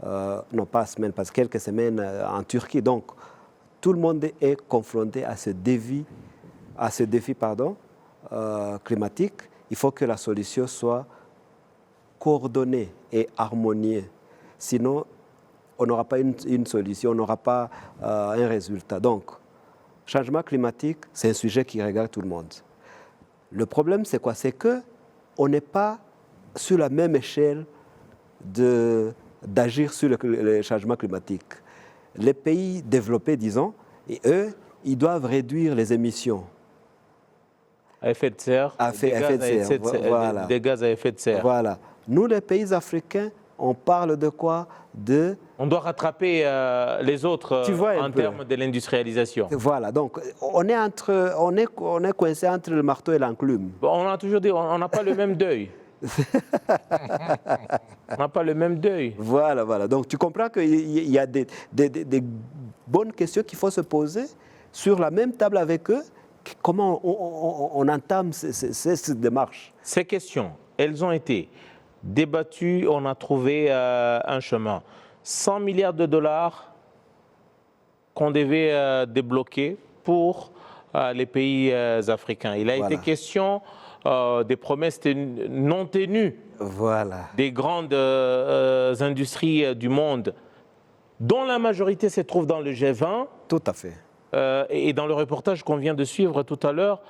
non pas la semaine passée, quelques semaines en Turquie. Donc, tout le monde est confronté à ce défi, climatique. Il faut que la solution soit coordonnée et harmonieuse. Sinon, on n'aura pas une solution, on n'aura pas un résultat. Donc, changement climatique, c'est un sujet qui regarde tout le monde. Le problème, c'est quoi? C'est qu'on n'est pas sur la même échelle d'agir sur le changement climatique. Les pays développés, disons, et eux, ils doivent réduire les émissions. À effet de serre, Voilà. Des gaz à effet de serre. Voilà. Nous, les pays africains, on parle de quoi? On doit rattraper les autres en termes de l'industrialisation. Voilà, donc on est coincé entre le marteau et l'enclume. On a toujours dit, on n'a pas le même deuil. On n'a pas le même deuil. Voilà, voilà. Donc tu comprends qu'il y a des bonnes questions qu'il faut se poser sur la même table avec eux. Comment on entame cette démarche? Ces questions, elles ont été débattues, on a trouvé un chemin. 100 milliards de dollars qu'on devait débloquer pour les pays africains. Il a été question des promesses non tenues des grandes industries du monde, dont la majorité se trouve dans le G20. Tout à fait. Et dans le reportage qu'on vient de suivre tout à l'heure,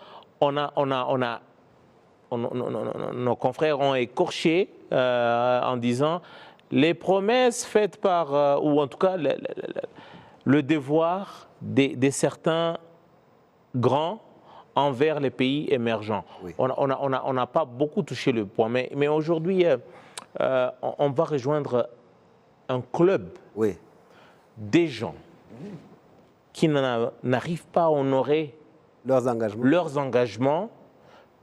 nos confrères ont écorché en disant les promesses faites par, ou en tout cas le devoir de certains grands envers les pays émergents. Oui. On n'a pas beaucoup touché le point, mais aujourd'hui, on va rejoindre un club des gens qui n'arrivent pas à honorer leurs engagements.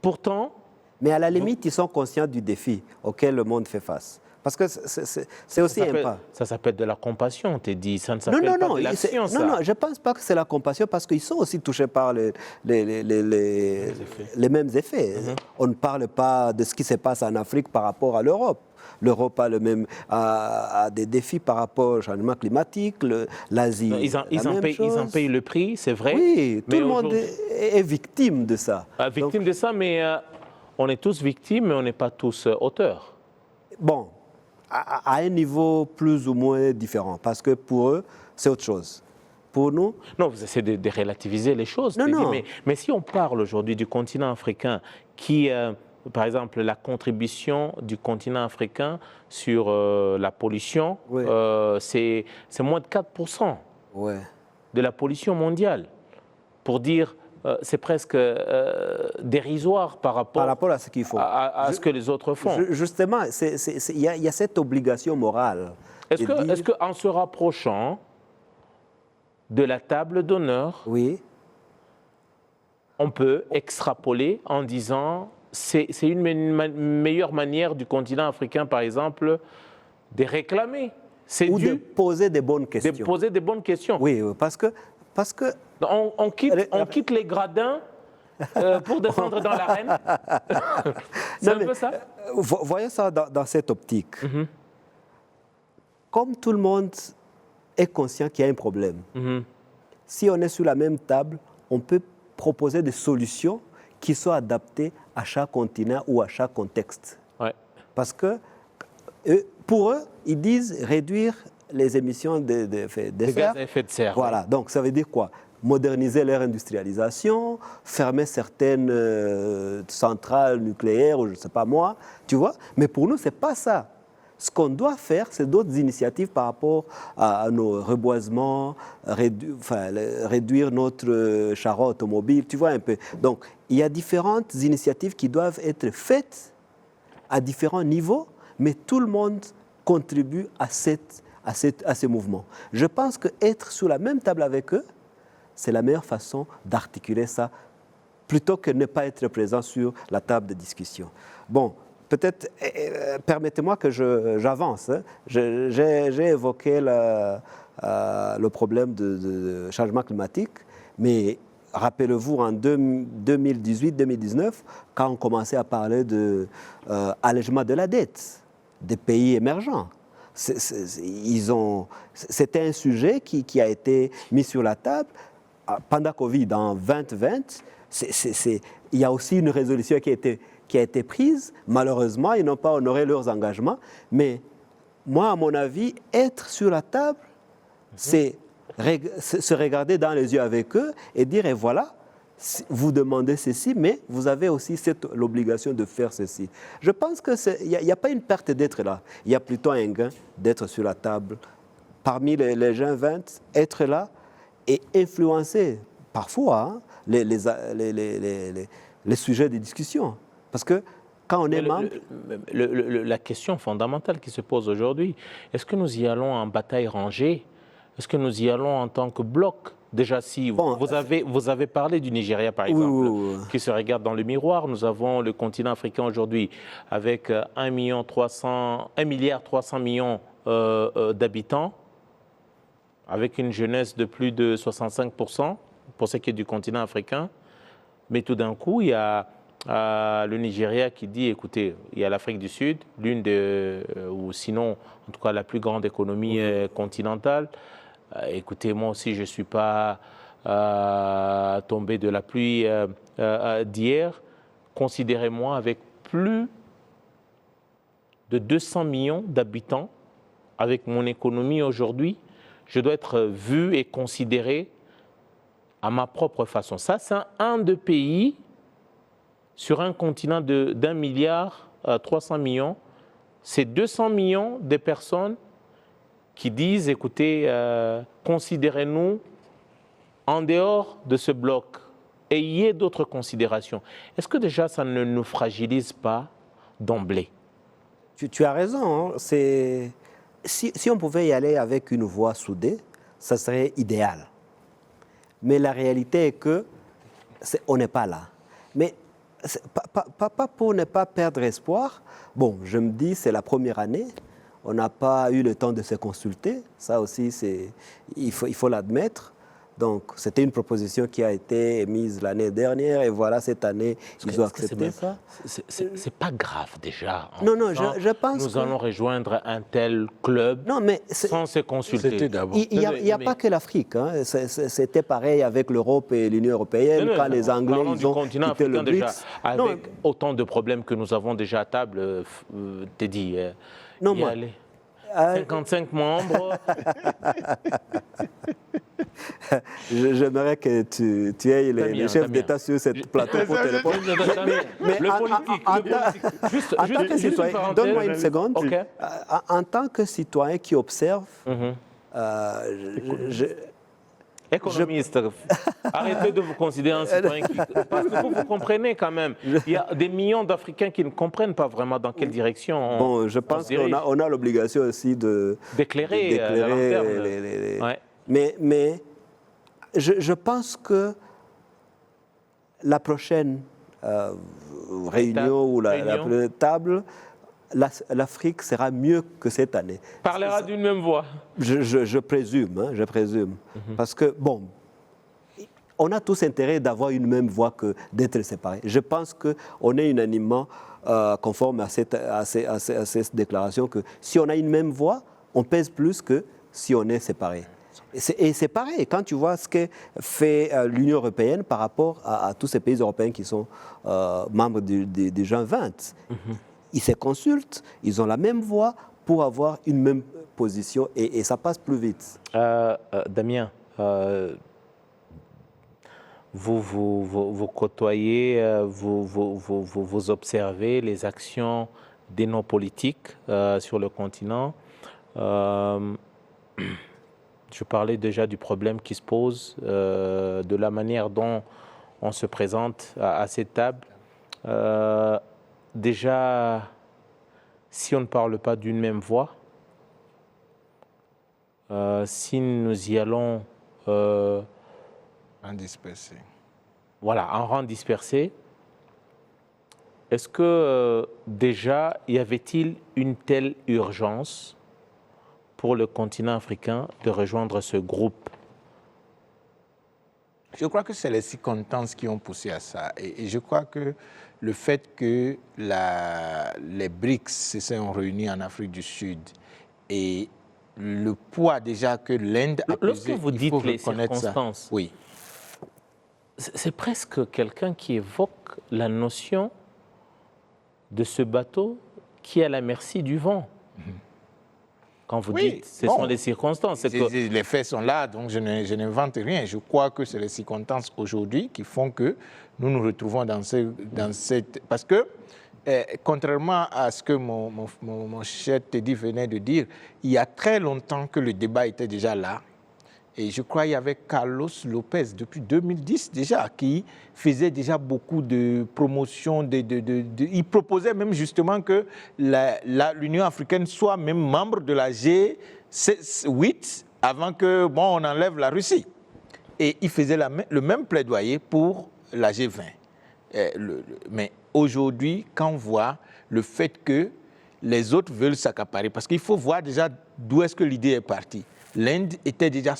Pourtant... Mais à la limite, ils sont conscients du défi auquel le monde fait face. Parce que c'est aussi un pas. Ça s'appelle de la compassion, t'es dit. Ça ne s'appelle pas de l'action, ça. Non, je ne pense pas que c'est la compassion parce qu'ils sont aussi touchés par les mêmes effets. On ne parle pas de ce qui se passe en Afrique par rapport à l'Europe. L'Europe a des défis par rapport au changement climatique, l'Asie. Ils en payent le prix, c'est vrai. Oui, tout le monde est victime de ça. Victime de ça, mais on est tous victimes, mais on n'est pas tous auteurs. Bon, à un niveau plus ou moins différent, parce que pour eux, c'est autre chose. Pour nous... Non, vous essayez de relativiser les choses. Non. Mais si on parle aujourd'hui du continent africain qui... par exemple, la contribution du continent africain sur la pollution, c'est moins de 4% de la pollution mondiale. Pour dire, c'est presque dérisoire par rapport à ce qu'il faut. À ce que les autres font. Justement, il y a cette obligation morale. Est-ce qu'en se rapprochant de la table d'honneur, on peut extrapoler en disant... C'est une meilleure manière du continent africain, par exemple, de réclamer. C'est Ou de dû poser des bonnes questions. de poser des bonnes questions. Oui, parce que On quitte les gradins pour descendre dans l'arène. C'est un peu ça. Voyez ça dans cette optique. Comme tout le monde est conscient qu'il y a un problème, si on est sur la même table, on peut proposer des solutions qui soient adaptées à chaque continent ou à chaque contexte. Ouais. Parce que pour eux, ils disent réduire les émissions de gaz à effet de serre. Voilà, donc ça veut dire quoi? Moderniser leur industrialisation, fermer certaines centrales nucléaires, ou je ne sais pas moi, tu vois. Mais pour nous, ce n'est pas ça. Ce qu'on doit faire, c'est d'autres initiatives par rapport à nos reboisements, réduire notre charrette automobile, tu vois un peu. Donc, il y a différentes initiatives qui doivent être faites à différents niveaux, mais tout le monde contribue à ce mouvement. Je pense qu'être sur la même table avec eux, c'est la meilleure façon d'articuler ça, plutôt que de ne pas être présent sur la table de discussion. Bon, peut-être, permettez-moi que j'avance. Hein. J'ai évoqué le problème de changement climatique, mais rappelez-vous, en 2018-2019, quand on commençait à parler d'allègement de la dette des pays émergents, c'était un sujet qui a été mis sur la table. Pendant Covid, en 2020, il y a aussi une résolution qui a été prise. Malheureusement, ils n'ont pas honoré leurs engagements. Mais moi, à mon avis, être sur la table, c'est se regarder dans les yeux avec eux et dire, et voilà, vous demandez ceci, mais vous avez aussi l'obligation de faire ceci. Je pense qu'il n'y a pas une perte d'être là. Il y a plutôt un gain d'être sur la table. Parmi les gens 20, être là et influencer parfois les sujets de discussion. Parce que quand on est membre... La question fondamentale qui se pose aujourd'hui, est-ce que nous y allons en bataille rangée? Est-ce que nous y allons en tant que bloc? Déjà, si vous avez parlé du Nigeria, par exemple, qui se regarde dans le miroir. Nous avons le continent africain aujourd'hui avec 1,3 milliard d'habitants, avec une jeunesse de plus de 65% pour ce qui est du continent africain. Mais tout d'un coup, il y a le Nigeria qui dit, écoutez, il y a l'Afrique du Sud, ou sinon, en tout cas, la plus grande économie continentale. Écoutez, moi aussi, je ne suis pas tombé de la pluie d'hier. Considérez-moi avec plus de 200 millions d'habitants, avec mon économie aujourd'hui, je dois être vu et considéré à ma propre façon. Ça, c'est un des pays sur un continent d'1,3 milliard, c'est 200 millions de personnes qui disent, écoutez, considérez-nous en dehors de ce bloc et il y ait d'autres considérations. Est-ce que déjà ça ne nous fragilise pas d'emblée? Tu as raison. Hein. Si on pouvait y aller avec une voix soudée, ça serait idéal. Mais la réalité est qu'on n'est pas là. Mais pas pour ne pas perdre espoir. Bon, je me dis, c'est la première année. On n'a pas eu le temps de se consulter. Ça aussi, il faut l'admettre. Donc, c'était une proposition qui a été émise l'année dernière. Et voilà, cette année, ils ont accepté ça. C'est pas grave déjà. Non, je pense nous allons rejoindre un tel club sans se consulter. Il n'y a pas que l'Afrique. Hein. C'était pareil avec l'Europe et l'Union européenne. Quand les Anglais ils ont quitté le BRICS. Avec autant de problèmes que nous avons déjà à table, t'es dit. Non, moi. 55 membres. J'aimerais que tu aies les chefs d'État sur cette plateau pour te répondre. Mais en tant que citoyen, donne-moi une seconde. Okay. En tant que citoyen qui observe, économiste, arrêtez de vous considérer un citoyen parce que vous comprenez quand même. Il y a des millions d'Africains qui ne comprennent pas vraiment dans quelle direction Bon, je pense qu'on a l'obligation aussi d'éclairer ouais. Mais je pense que la prochaine réunion ou la table l'Afrique sera mieux que cette année. Parlera d'une même voix. Je présume, hein, je présume. Parce que, bon, on a tous intérêt d'avoir une même voix que d'être séparés. Je pense qu'on est unanimement conforme à cette déclaration que si on a une même voix, on pèse plus que si on est séparé. Et c'est pareil, quand tu vois ce que fait l'Union européenne par rapport à tous ces pays européens qui sont membres du G20. Ils se consultent, ils ont la même voix pour avoir une même position et ça passe plus vite. Damien, vous côtoyez, vous observez les actions des non-politiques sur le continent. Je parlais déjà du problème qui se pose, de la manière dont on se présente à cette table. Déjà, si on ne parle pas d'une même voix, si nous y allons en dispersé. Voilà, en rang dispersé, est-ce que déjà y avait-il une telle urgence pour le continent africain de rejoindre ce groupe? Je crois que c'est les circonstances qui ont poussé à ça. Et je crois que le fait que les BRICS se sont réunis en Afrique du Sud et le poids déjà que l'Inde a pesé, lorsque vous dites les circonstances, ça. Oui. C'est presque quelqu'un qui évoque la notion de ce bateau qui est à la merci du vent. Quand vous dites ce sont les circonstances. Les faits sont là, donc je n'invente rien. Je crois que c'est les circonstances aujourd'hui qui font que nous nous retrouvons dans cette... Parce que, contrairement à ce que mon cher Teddy venait de dire, il y a très longtemps que le débat était déjà là. Et je crois qu'il y avait Carlos Lopez, depuis 2010 déjà, qui faisait déjà beaucoup de promotion. Il proposait même justement que l'Union africaine soit même membre de la G8 avant que, on enlève la Russie. Et il faisait le même plaidoyer pour la G20. Mais aujourd'hui, quand on voit le fait que les autres veulent s'accaparer, parce qu'il faut voir déjà d'où est-ce que l'idée est partie. L'Inde était déjà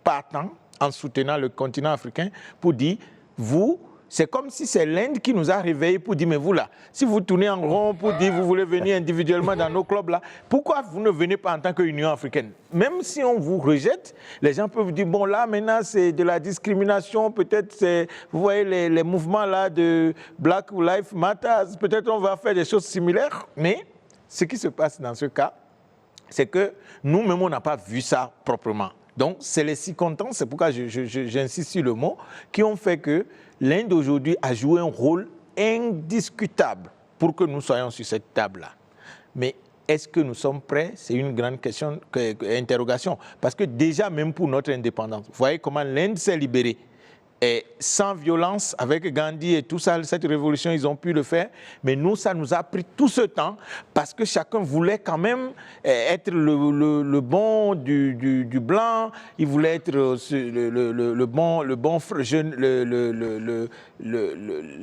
partant en soutenant le continent africain pour dire, vous, c'est comme si c'est l'Inde qui nous a réveillés pour dire, mais vous là, si vous tournez en rond pour dire, vous voulez venir individuellement dans nos clubs là, pourquoi vous ne venez pas en tant qu'Union africaine? Même si on vous rejette, les gens peuvent dire, bon là, maintenant c'est de la discrimination, peut-être c'est, vous voyez les mouvements là de Black Lives Matter, peut-être on va faire des choses similaires, mais ce qui se passe dans ce cas, c'est que nous-mêmes, on n'a pas vu ça proprement. Donc, c'est les circonstances, c'est pourquoi j'insiste sur le mot, qui ont fait que l'Inde aujourd'hui a joué un rôle indiscutable pour que nous soyons sur cette table-là. Mais est-ce que nous sommes prêts? C'est une grande question, interrogation. Parce que déjà, même pour notre indépendance, vous voyez comment l'Inde s'est libérée. Et sans violence, avec Gandhi et tout ça, cette révolution, ils ont pu le faire. Mais nous, ça nous a pris tout ce temps parce que chacun voulait quand même être le bon du blanc. Il voulait être le bon jeune,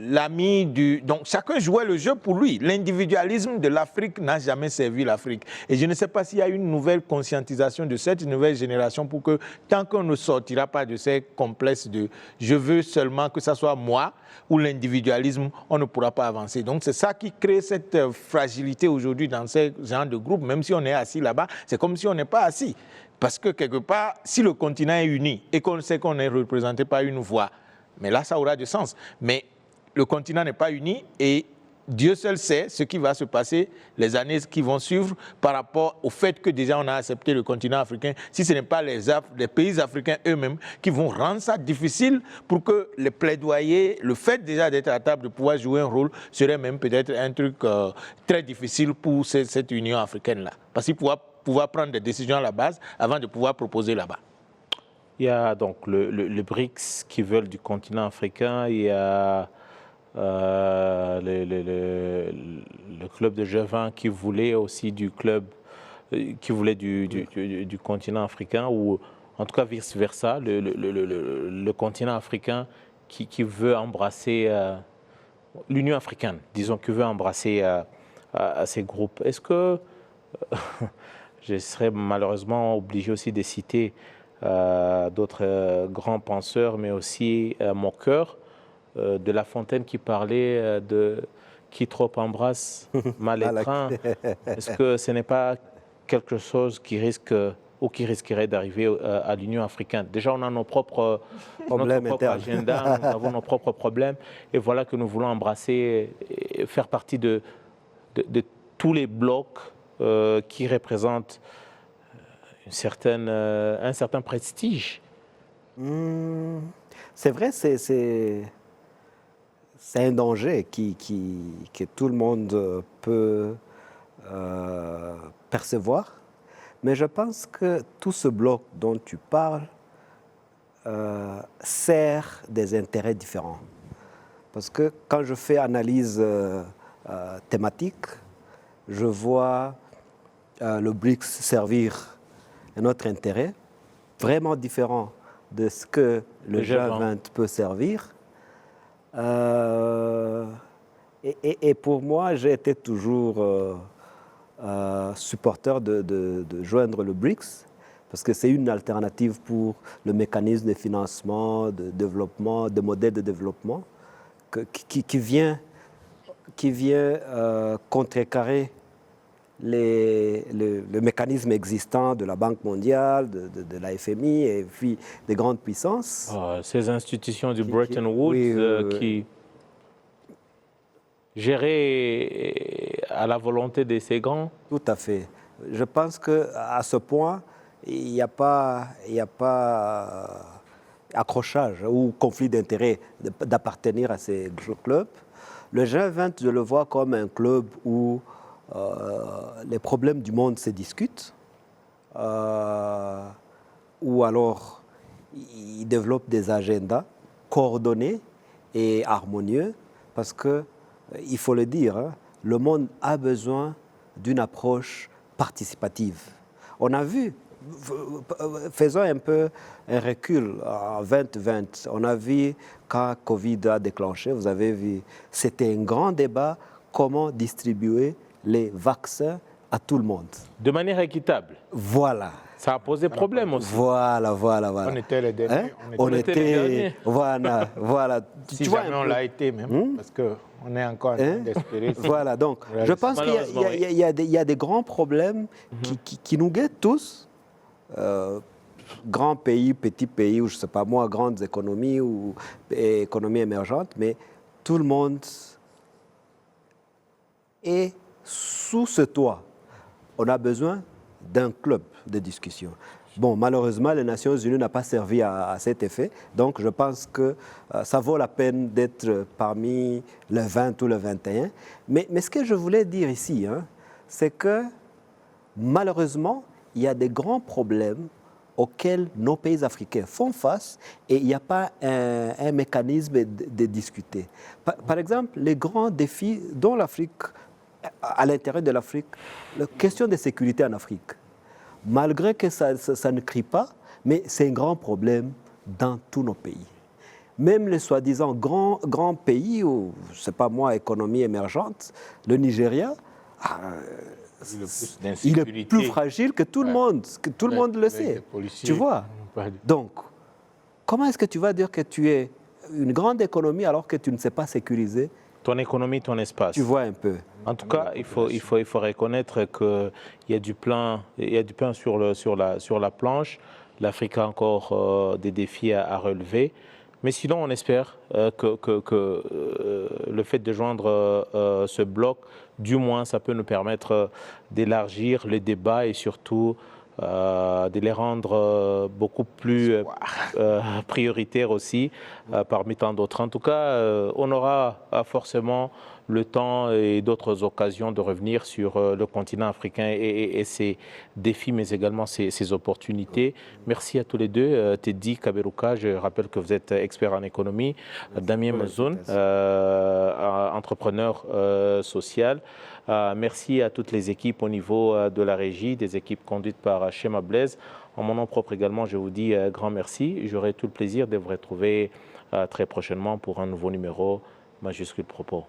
l'ami du... Donc, chacun jouait le jeu pour lui. L'individualisme de l'Afrique n'a jamais servi l'Afrique. Et je ne sais pas s'il y a une nouvelle conscientisation de cette nouvelle génération pour que, tant qu'on ne sortira pas de ces complexes de... Je veux seulement que ça soit moi ou l'individualisme, on ne pourra pas avancer. Donc c'est ça qui crée cette fragilité aujourd'hui dans ces genres de groupes. Même si on est assis là-bas, c'est comme si on n'est pas assis. Parce que quelque part, si le continent est uni et qu'on sait qu'on est représenté par une voix, mais là ça aura du sens. Mais le continent n'est pas uni et Dieu seul sait ce qui va se passer les années qui vont suivre par rapport au fait que déjà on a accepté le continent africain, si ce n'est pas les pays africains eux-mêmes qui vont rendre ça difficile pour que les plaidoyers, le fait déjà d'être à table, de pouvoir jouer un rôle, serait même peut-être un truc très difficile pour cette Union africaine-là. Parce qu'il faut pouvoir prendre des décisions à la base avant de pouvoir proposer là-bas. Il y a donc le BRICS qui veulent du continent africain, il y a le club de G20 qui voulait aussi du continent africain, ou en tout cas vice-versa, le continent africain qui veut embrasser l'Union africaine, disons, qui veut embrasser à ces groupes. Est-ce que je serais malheureusement obligé aussi de citer d'autres grands penseurs, mais aussi moqueurs, de La Fontaine qui parlait de qui trop embrasse mal étreint. Est-ce que ce n'est pas quelque chose qui risque ou qui risquerait d'arriver à l'Union africaine? Déjà, on a nos propres Problèmes notre propre internes. agenda, nous avons nos propres problèmes, et voilà que nous voulons embrasser et faire partie de tous les blocs qui représentent un certain prestige. C'est vrai, c'est un danger que tout le monde peut percevoir. Mais je pense que tout ce bloc dont tu parles sert des intérêts différents. Parce que quand je fais analyse thématique, je vois le BRICS servir un autre intérêt vraiment différent de ce que le G20 peut servir. Et pour moi, j'ai été toujours supporter de joindre le BRICS, parce que c'est une alternative pour le mécanisme de financement, de développement, de modèles de développement, qui vient contrecarrer le mécanisme existant de la Banque mondiale, de la FMI et puis des grandes puissances. Ces institutions du Bretton Woods qui gérées à la volonté de ces grands. Tout à fait. Je pense qu'à ce point, il n'y a pas accrochage ou conflit d'intérêt d'appartenir à ces clubs. Le G20, je le vois comme un club où les problèmes du monde se discutent, ou alors ils développent des agendas coordonnés et harmonieux, parce que, il faut le dire, hein, le monde a besoin d'une approche participative. On a vu, faisons un peu un recul en 2020, on a vu quand Covid a déclenché, vous avez vu, c'était un grand débat, comment distribuer les vaccins à tout le monde. De manière équitable. Voilà. Ça a posé problème aussi. Voilà. On était les derniers. Hein? On était les derniers. Voilà. Si jamais on l'a été même, parce qu'on est encore en train d'espérer. Voilà, donc je pense qu'il y a des grands problèmes qui nous guettent tous. Grands pays, petits pays, ou je ne sais pas moi, grandes économies ou économies émergentes, mais tout le monde est sous ce toit. On a besoin d'un club de discussion. Bon, malheureusement, les Nations Unies n'ont pas servi à cet effet, donc je pense que ça vaut la peine d'être parmi les 20 ou les 21. Mais ce que je voulais dire ici, hein, c'est que malheureusement, il y a des grands problèmes auxquels nos pays africains font face et il n'y a pas un mécanisme de discuter. Par exemple, les grands défis dont l'Afrique, à l'intérieur de l'Afrique, la question de sécurité en Afrique, malgré que ça ne crie pas, mais c'est un grand problème dans tous nos pays. Même les soi-disant grands pays, ou je ne sais pas moi, économie émergente, le Nigeria, il est plus fragile que tout le monde, le sait. Tu vois? Donc, comment est-ce que tu vas dire que tu es une grande économie alors que tu ne sais pas sécuriser ton économie, ton espace? Tu vois un peu. En tout cas, il faut reconnaître qu'il y a du pain sur la planche. L'Afrique a encore des défis à relever. Mais sinon, on espère que le fait de joindre ce bloc, du moins, ça peut nous permettre d'élargir les débats et surtout de les rendre beaucoup plus prioritaires aussi, parmi tant d'autres. En tout cas, on aura forcément le temps et d'autres occasions de revenir sur le continent africain et ses défis, mais également ses opportunités. Merci à tous les deux. Teddy Kaberuka, je rappelle que vous êtes expert en économie. Damien Mazoun, entrepreneur social. Merci à toutes les équipes au niveau de la régie, des équipes conduites par Shema Blaise. En mon nom propre également, je vous dis grand merci. J'aurai tout le plaisir de vous retrouver très prochainement pour un nouveau numéro majuscule propos.